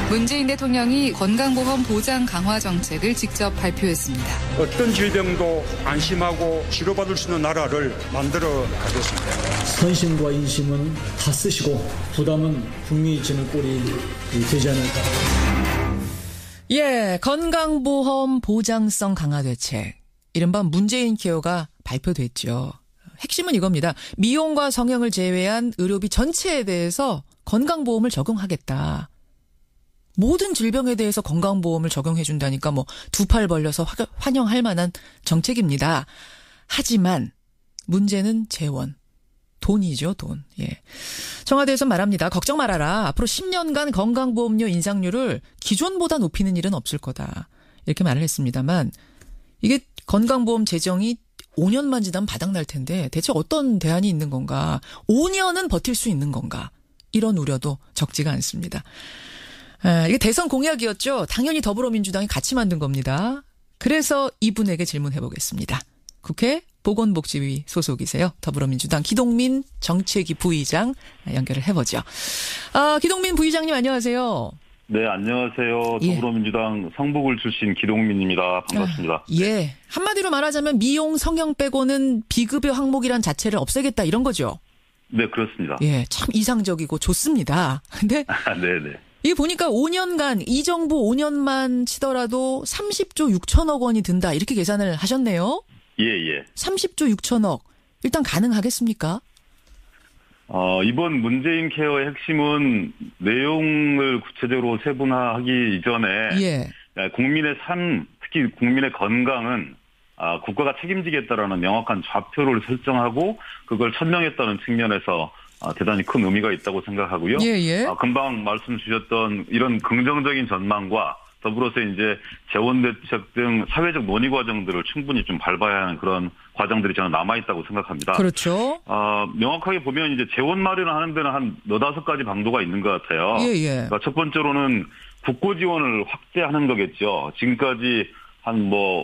문재인 대통령이 건강보험 보장 강화 정책을 직접 발표했습니다. 어떤 질병도 안심하고 치료받을 수 있는 나라를 만들어 가겠습니다. 선심과 인심은 다 쓰시고 부담은 국민이 지는 꼴이 되지 않을까. 예, 건강보험 보장성 강화 대책. 이른바 문재인 케어가 발표됐죠. 핵심은 이겁니다. 미용과 성형을 제외한 의료비 전체에 대해서 건강보험을 적용하겠다. 모든 질병에 대해서 건강보험을 적용해 준다니까 뭐 두 팔 벌려서 환영할 만한 정책입니다. 하지만 문제는 재원. 돈이죠, 돈. 예. 청와대에서 말합니다. 걱정 말아라. 앞으로 10년간 건강보험료 인상률을 기존보다 높이는 일은 없을 거다. 이렇게 말을 했습니다만 이게 건강보험 재정이 5년만 지나면 바닥날 텐데 대체 어떤 대안이 있는 건가? 5년은 버틸 수 있는 건가? 이런 우려도 적지가 않습니다. 이게 대선 공약이었죠. 당연히 더불어민주당이 같이 만든 겁니다. 그래서 이분에게 질문해보겠습니다. 국회 보건복지위 소속이세요. 더불어민주당 기동민 정책위 부의장 연결을 해보죠. 기동민 부의장님 안녕하세요. 네, 안녕하세요. 더불어민주당 성북을 출신 기동민입니다. 반갑습니다. 예. 한마디로 말하자면 미용 성형 빼고는 비급여 항목이란 자체를 없애겠다 이런 거죠? 네, 그렇습니다. 예, 참 이상적이고 좋습니다. 근데 네네. 이게 보니까 5년간 이 정부 5년만 치더라도 30조 6천억 원이 든다 이렇게 계산을 하셨네요. 예. 30조 6천억 일단 가능하겠습니까? 이번 문재인 케어의 핵심은 내용을 구체적으로 세분화하기 이전에 국민의 삶, 특히 국민의 건강은 국가가 책임지겠다라는 명확한 좌표를 설정하고 그걸 천명했다는 측면에서 대단히 큰 의미가 있다고 생각하고요. 금방 말씀 주셨던 이런 긍정적인 전망과 더불어서 이제 재원 대책 등 사회적 논의 과정들을 충분히 좀 밟아야 하는 그런 과정들이 저는 남아있다고 생각합니다. 그렇죠. 명확하게 보면 이제 재원 마련을 하는 데는 한 너다섯 가지 방도가 있는 것 같아요. 그러니까 첫 번째로는 국고 지원을 확대하는 거겠죠. 지금까지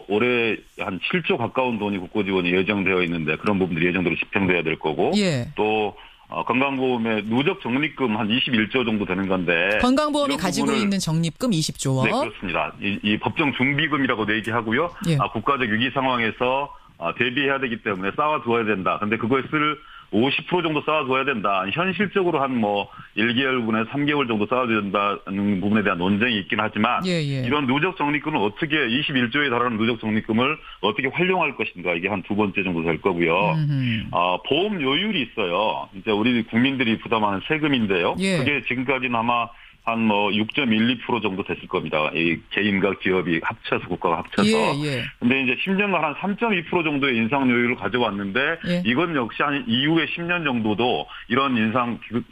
올해 한 7조 가까운 돈이 국고 지원이 예정되어 있는데 그런 부분들이 예정대로 집행돼야 될 거고. 또 건강보험의 누적 적립금 한 21조 정도 되는 건데. 건강보험이 가지고 있는 적립금 20조 원. 네, 그렇습니다. 이 법정 준비금이라고도 얘기하고요. 국가적 위기 상황에서 대비해야 되기 때문에 쌓아두어야 된다. 근데 그것을 50% 정도 쌓아둬야 된다. 현실적으로 한 1개월분에 3개월 정도 쌓아둬야 된다는 부분에 대한 논쟁이 있긴 하지만 이런 누적 적립금을 어떻게 21조에 달하는 누적 적립금을 어떻게 활용할 것인가 이게 한 두 번째 정도 될 거고요. 보험 요율이 있어요. 이제 우리 국민들이 부담하는 세금인데요. 그게 지금까지는 아마 한 6.12% 정도 됐을 겁니다. 이 개인과 기업이 합쳐서 국가가 합쳐서. 근데 이제 10년간 한 3.2% 정도의 인상 요율을 가져왔는데 이건 역시 한 이후에 10년 정도도 이런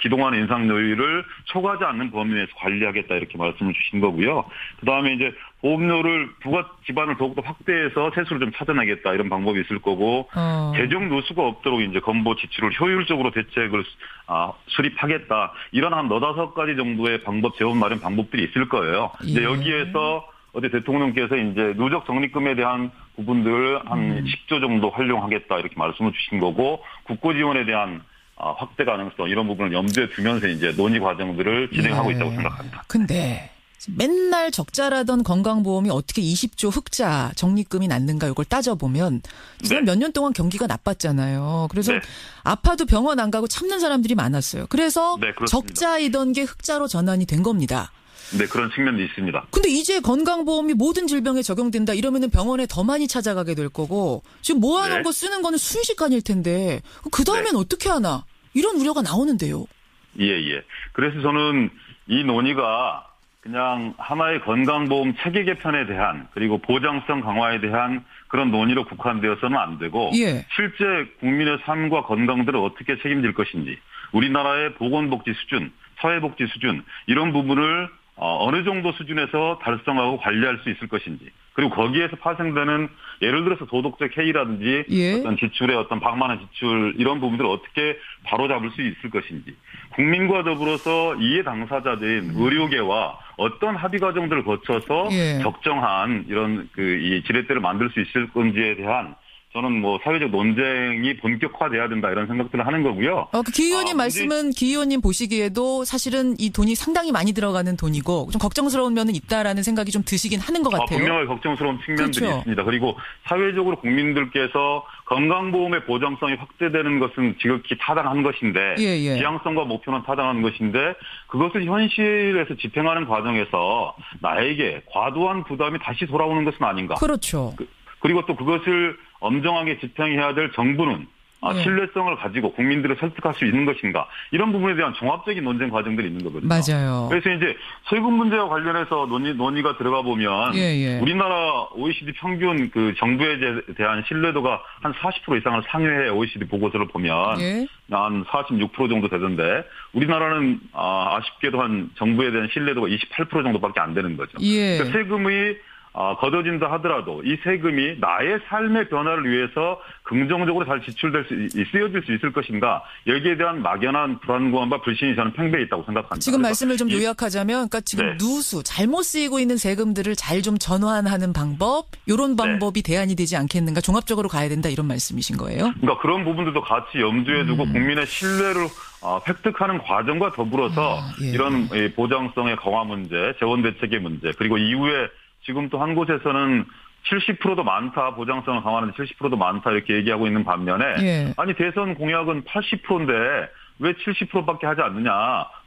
기동한 인상 요율을 초과하지 않는 범위 내에서 관리하겠다 이렇게 말씀을 주신 거고요. 그다음에 이제 보험료를 부가 기반을 더욱더 확대해서 세수를 좀 찾아내겠다 이런 방법이 있을 거고 재정 누수가 없도록 이제 건보 지출을 효율적으로 대책을 수립하겠다 이런 한 너다섯 가지 정도의 재원 마련 방법들이 있을 거예요. 이제 여기에서 어제 대통령께서 이제 누적 적립금에 대한 부분들 한 10조 정도 활용하겠다 이렇게 말씀을 주신 거고 국고 지원에 대한 확대 가능성 이런 부분을 염두에 두면서 이제 논의 과정들을 진행하고 있다고 생각합니다. 근데 맨날 적자라던 건강보험이 어떻게 20조 흑자 적립금이 났는가 이걸 따져보면 지난 몇 년 동안 경기가 나빴잖아요. 그래서 아파도 병원 안 가고 참는 사람들이 많았어요. 그래서 적자이던 게 흑자로 전환이 된 겁니다. 네, 그런 측면도 있습니다. 근데 이제 건강보험이 모든 질병에 적용된다 이러면은 병원에 더 많이 찾아가게 될 거고 지금 모아놓은 거 쓰는 거는 순식간일 텐데 그 다음엔 어떻게 하나 이런 우려가 나오는데요. 그래서 저는 이 논의가 그냥 하나의 건강보험 체계 개편에 대한 그리고 보장성 강화에 대한 그런 논의로 국한되어서는 안 되고 실제 국민의 삶과 건강들을 어떻게 책임질 것인지 우리나라의 보건복지 수준, 사회복지 수준 이런 부분을 어느 정도 수준에서 달성하고 관리할 수 있을 것인지 그리고 거기에서 파생되는 예를 들어서 도덕적 해이라든지 어떤 지출의 어떤 방만한 지출 이런 부분들을 어떻게 바로잡을 수 있을 것인지 국민과 더불어서 이해 당사자들인 의료계와 어떤 합의 과정들을 거쳐서 적정한 이런 이 지렛대를 만들 수 있을 건지에 대한 저는 뭐 사회적 논쟁이 본격화돼야 된다 이런 생각들을 하는 거고요. 기 의원님 말씀은 기 의원님 보시기에도 사실은 이 돈이 상당히 많이 들어가는 돈이고 좀 걱정스러운 면은 있다라는 생각이 좀 드시긴 하는 것 같아요. 분명히 걱정스러운 측면들이 그렇죠. 있습니다. 그리고 사회적으로 국민들께서 건강보험의 보장성이 확대되는 것은 지극히 타당한 것인데 지향성과 목표는 타당한 것인데 그것을 현실에서 집행하는 과정에서 나에게 과도한 부담이 다시 돌아오는 것은 아닌가. 그렇죠. 그리고 또 그것을 엄정하게 집행해야 될 정부는 신뢰성을 가지고 국민들을 설득할 수 있는 것인가. 이런 부분에 대한 종합적인 논쟁 과정들이 있는 거거든요. 맞아요. 그래서 이제 세금 문제와 관련해서 논의가 들어가 보면 우리나라 OECD 평균 그 정부에 대한 신뢰도가 한 40% 이상을 상회해 OECD 보고서를 보면 한 46% 정도 되던데 우리나라는 아쉽게도 한 정부에 대한 신뢰도가 28% 정도밖에 안 되는 거죠. 그러니까 세금이 걷어진다 하더라도 이 세금이 나의 삶의 변화를 위해서 긍정적으로 잘 쓰여질 수 있을 것인가 여기에 대한 막연한 불안감과 불신이 저는 팽배해 있다고 생각합니다. 지금 말씀을 좀 요약하자면 그러니까 지금 누수 잘못 쓰이고 있는 세금들을 잘 좀 전환하는 방법 이런 방법이 대안이 되지 않겠는가 종합적으로 가야 된다 이런 말씀이신 거예요? 그러니까 그런 부분들도 같이 염두에 두고 국민의 신뢰를 획득하는 과정과 더불어서 이런 보장성의 강화 문제, 재원 대책의 문제 그리고 이후에 지금 또 한 곳에서는 70%도 많다, 보장성을 강화하는데 70%도 많다 이렇게 얘기하고 있는 반면에 아니 대선 공약은 80%인데 왜 70%밖에 하지 않느냐.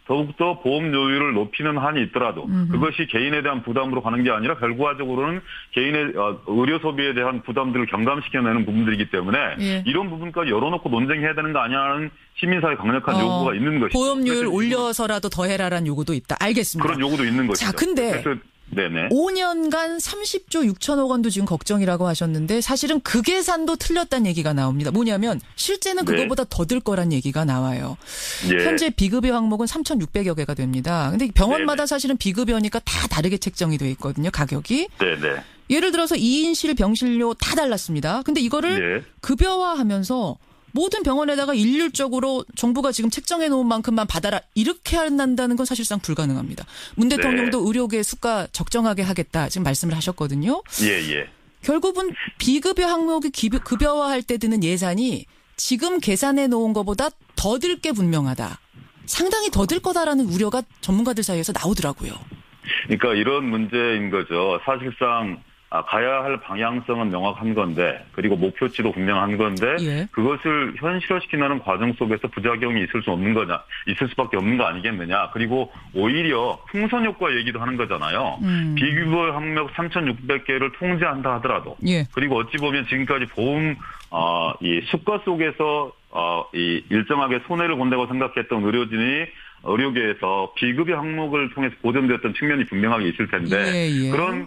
더욱더 보험료율을 높이는 한이 있더라도 그것이 개인에 대한 부담으로 가는 게 아니라 결과적으로는 개인의 의료 소비에 대한 부담들을 경감시켜내는 부분들이기 때문에 이런 부분까지 열어놓고 논쟁해야 되는 거 아니냐는 시민사회 강력한 요구가 있는 것이죠. 보험료율 올려서라도 더 해라라는 요구도 있다. 알겠습니다. 그런 요구도 있는 것이죠. 자, 근데 네네. 5년간 30조 6천억 원도 지금 걱정이라고 하셨는데 사실은 그 계산도 틀렸다는 얘기가 나옵니다. 뭐냐면 실제는 그거보다 더 들 거란 얘기가 나와요. 현재 비급여 항목은 3,600여 개가 됩니다. 근데 병원마다 사실은 비급여니까 다 다르게 책정이 돼 있거든요. 가격이. 네네. 예를 들어서 2인실 병실료 다 달랐습니다. 근데 이거를 급여화하면서 모든 병원에다가 일률적으로 정부가 지금 책정해 놓은 만큼만 받아라 이렇게 한다는 건 사실상 불가능합니다. 문 대통령도 의료계 수가 적정하게 하겠다 지금 말씀을 하셨거든요. 결국은 비급여 항목이 급여화할 때 드는 예산이 지금 계산해 놓은 것보다 더 들 게 분명하다. 상당히 더 들 거다라는 우려가 전문가들 사이에서 나오더라고요. 그러니까 이런 문제인 거죠. 사실상 가야 할 방향성은 명확한 건데 그리고 목표치도 분명한 건데 그것을 현실화시키는 과정 속에서 부작용이 있을 수밖에 없는 거 아니겠느냐. 그리고 오히려 풍선 효과 얘기도 하는 거잖아요. 비급여 항목 3,600개를 통제한다 하더라도 그리고 어찌 보면 지금까지 보험 이 수가 속에서 이 일정하게 손해를 본다고 생각했던 의료계에서 비급여 항목을 통해서 보전되었던 측면이 분명하게 있을 텐데 그런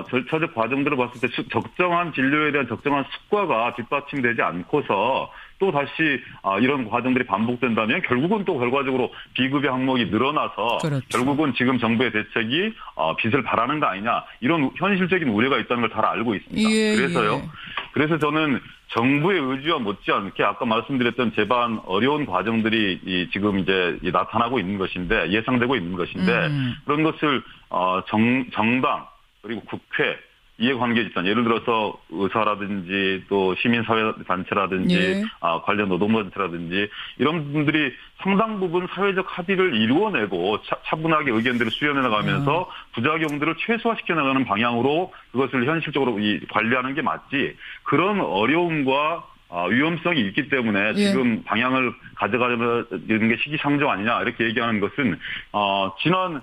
절차적 과정들을 봤을 때 적정한 진료에 대한 적정한 수가가 뒷받침되지 않고서 또 다시 이런 과정들이 반복된다면 결국은 또 결과적으로 비급여 항목이 늘어나서 결국은 지금 정부의 대책이 빚을 바라는 거 아니냐 이런 현실적인 우려가 있다는 걸 잘 알고 있습니다. 그래서 저는 정부의 의지와 못지않게 아까 말씀드렸던 제반 어려운 과정들이 지금 이제 나타나고 있는 것인데 예상되고 있는 것인데 그런 것을 정당 그리고 국회 이해관계 집단 예를 들어서 의사라든지 또 시민사회단체라든지 관련 노동단체라든지 이런 분들이 상당 부분 사회적 합의를 이루어내고 차분하게 의견들을 수렴해 나가면서 부작용들을 최소화시켜 나가는 방향으로 그것을 현실적으로 관리하는 게 맞지 그런 어려움과 위험성이 있기 때문에 지금 방향을 가져가는 게 시기상조 아니냐 이렇게 얘기하는 것은 지난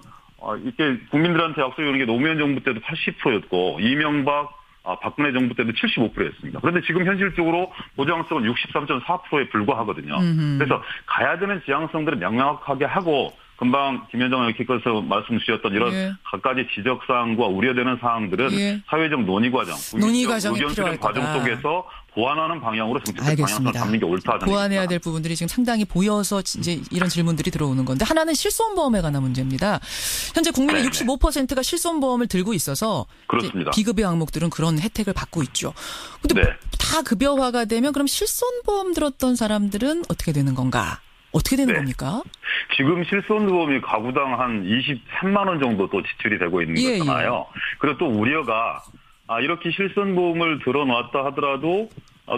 이렇게 국민들한테 약속이 게 노무현 정부 때도 80%였고 이명박 박근혜 정부 때도 75%였습니다. 그런데 지금 현실적으로 보장성은 63.4%에 불과하거든요. 그래서 가야 되는 지향성들을 명확하게 하고 금방 김현정 의원께서 말씀 주셨던 이런 갖가지 지적사항과 우려되는 사항들은 사회적 논의 과정, 의견 수렴 과정 속에서 보완하는 방향으로 정책적 방향성을 잡는 게 옳다. 보완해야 될 부분들이 지금 상당히 보여서 이제 이런 질문들이 들어오는 건데 하나는 실손보험에 관한 문제입니다. 현재 국민의 65%가 실손보험을 들고 있어서 그렇습니다. 비급여 항목들은 그런 혜택을 받고 있죠. 근데 다 급여화가 되면 그럼 실손보험 들었던 사람들은 어떻게 되는 건가? 어떻게 되는 겁니까? 지금 실손보험이 가구당 한 23만 원 정도 또 지출이 되고 있는 거잖아요. 그리고 또 우려가 이렇게 실손보험을 들어놨다 하더라도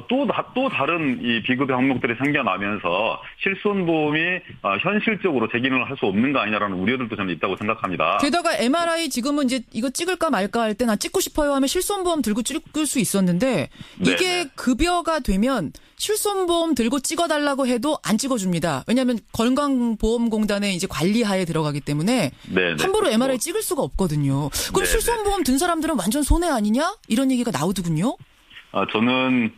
또 다른 이 비급여 항목들이 생겨나면서 실손보험이 현실적으로 재기능을 할 수 없는 거 아니냐라는 우려들도 저는 있다고 생각합니다. 게다가 MRI 지금은 이제 이거 찍을까 말까 할 때 나 찍고 싶어요 하면 실손보험 들고 찍을 수 있었는데 이게 네네. 급여가 되면 실손보험 들고 찍어달라고 해도 안 찍어줍니다. 왜냐하면 건강보험공단의 이제 관리하에 들어가기 때문에 네네. 함부로 MRI 찍을 수가 없거든요. 그럼 네네. 실손보험 든 사람들은 완전 손해 아니냐? 이런 얘기가 나오더군요. 저는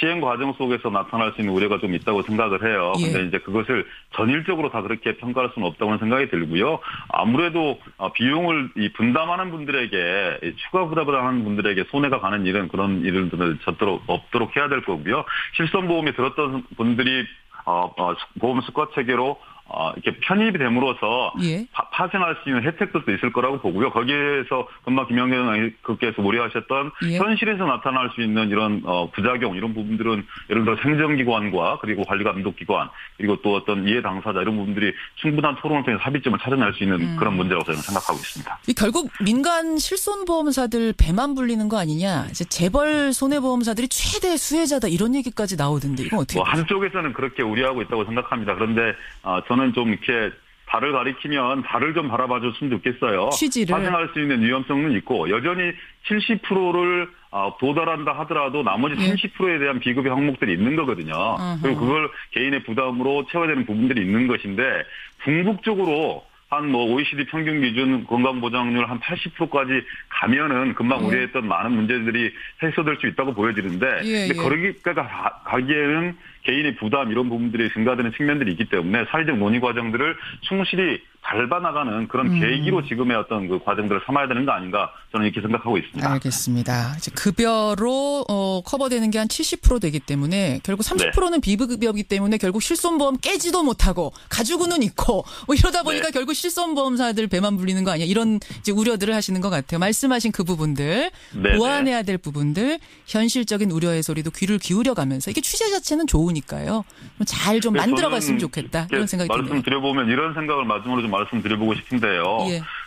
시행 과정 속에서 나타날 수 있는 우려가 좀 있다고 생각을 해요. 근데 이제 그것을 전일적으로 다 그렇게 평가할 수는 없다고 생각이 들고요. 아무래도 비용을 분담하는 분들에게 추가 부담을 하는 분들에게 손해가 가는 일은 그런 일들을 없도록 해야 될 거고요. 실손보험에 들었던 분들이 보험 수거 체계로 이렇게 편입이 됨으로써 파생할 수 있는 혜택들도 있을 거라고 보고요. 거기에서 금방 김영경 의원께서 우려하셨던 현실에서 나타날 수 있는 이런 부작용 이런 부분들은 예를 들어 행정기관과 그리고 관리감독기관 그리고 또 어떤 이해 당사자 이런 부분들이 충분한 토론을 통해서 합의점을 찾아낼 수 있는 그런 문제라고 저는 생각하고 있습니다. 결국 민간 실손보험사들 배만 불리는 거 아니냐. 이제 재벌 손해보험사들이 최대 수혜자다 이런 얘기까지 나오던데 이건 어떻게 한쪽에서는 그렇게 우려하고 있다고 생각합니다. 그런데 저는 좀 이렇게 달을 가리키면 달을 좀 바라봐 줬으면 좋겠어요. 취지를. 파생할 수 있는 위험성은 있고 여전히 70%를 도달한다 하더라도 나머지 30%에 대한 비급여 항목들이 있는 거거든요. 그리고 그걸 개인의 부담으로 채워야 되는 부분들이 있는 것인데 궁극적으로 한 OECD 평균 기준 건강보장률 한 80%까지 가면은 금방 우려했던 많은 문제들이 해소될 수 있다고 보여지는데 근데 거기까지 가기에는 개인의 부담 이런 부분들이 증가되는 측면들이 있기 때문에 사회적 논의 과정들을 충실히 밟아나가는 그런 계기로 지금의 어떤 그 과정들을 삼아야 되는 거 아닌가 저는 이렇게 생각하고 있습니다. 알겠습니다. 이제 급여로 커버되는 게 한 70% 되기 때문에 결국 30%는 비급여이기 때문에 결국 실손보험 깨지도 못하고 가지고는 있고 이러다 보니까 결국 실손보험사들 배만 불리는 거 아니야 이런 이제 우려들을 하시는 것 같아요. 말씀하신 그 부분들 보완해야 될 부분들 현실적인 우려의 소리도 귀를 기울여가면서 이게 취재 자체는 좋으니까요. 잘 좀 만들어갔으면 좋겠다 이런 생각이 드네요. 말씀드려보면 이런 생각을 마지막으로 좀 말씀드려보고 싶은데요.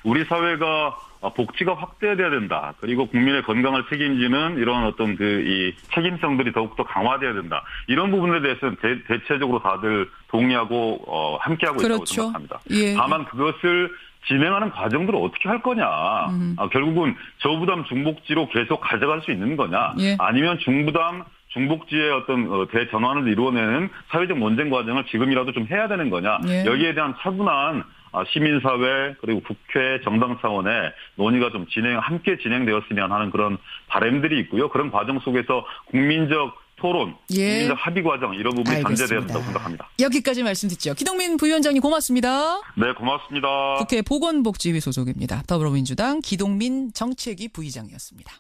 우리 사회가 복지가 확대돼야 된다. 그리고 국민의 건강을 책임지는 이런 어떤 이 책임성들이 더욱더 강화돼야 된다. 이런 부분에 대해서는 대체적으로 다들 동의하고 함께하고 있다고 생각합니다. 다만 그것을 진행하는 과정들을 어떻게 할 거냐. 결국은 저부담 중복지로 계속 가져갈 수 있는 거냐. 아니면 중부담 중복지의 어떤 대전환을 이루어내는 사회적 논쟁 과정을 지금이라도 좀 해야 되는 거냐. 여기에 대한 차분한 시민사회 그리고 국회 정당 차원의 논의가 좀 함께 진행되었으면 하는 그런 바람들이 있고요. 그런 과정 속에서 국민적 토론, 국민적 합의 과정 이런 부분이 전제되어야 된다고 생각합니다. 여기까지 말씀 듣죠. 기동민 부위원장님 고맙습니다. 네, 고맙습니다. 국회 보건복지위 소속입니다. 더불어민주당 기동민 정책위 부의장이었습니다.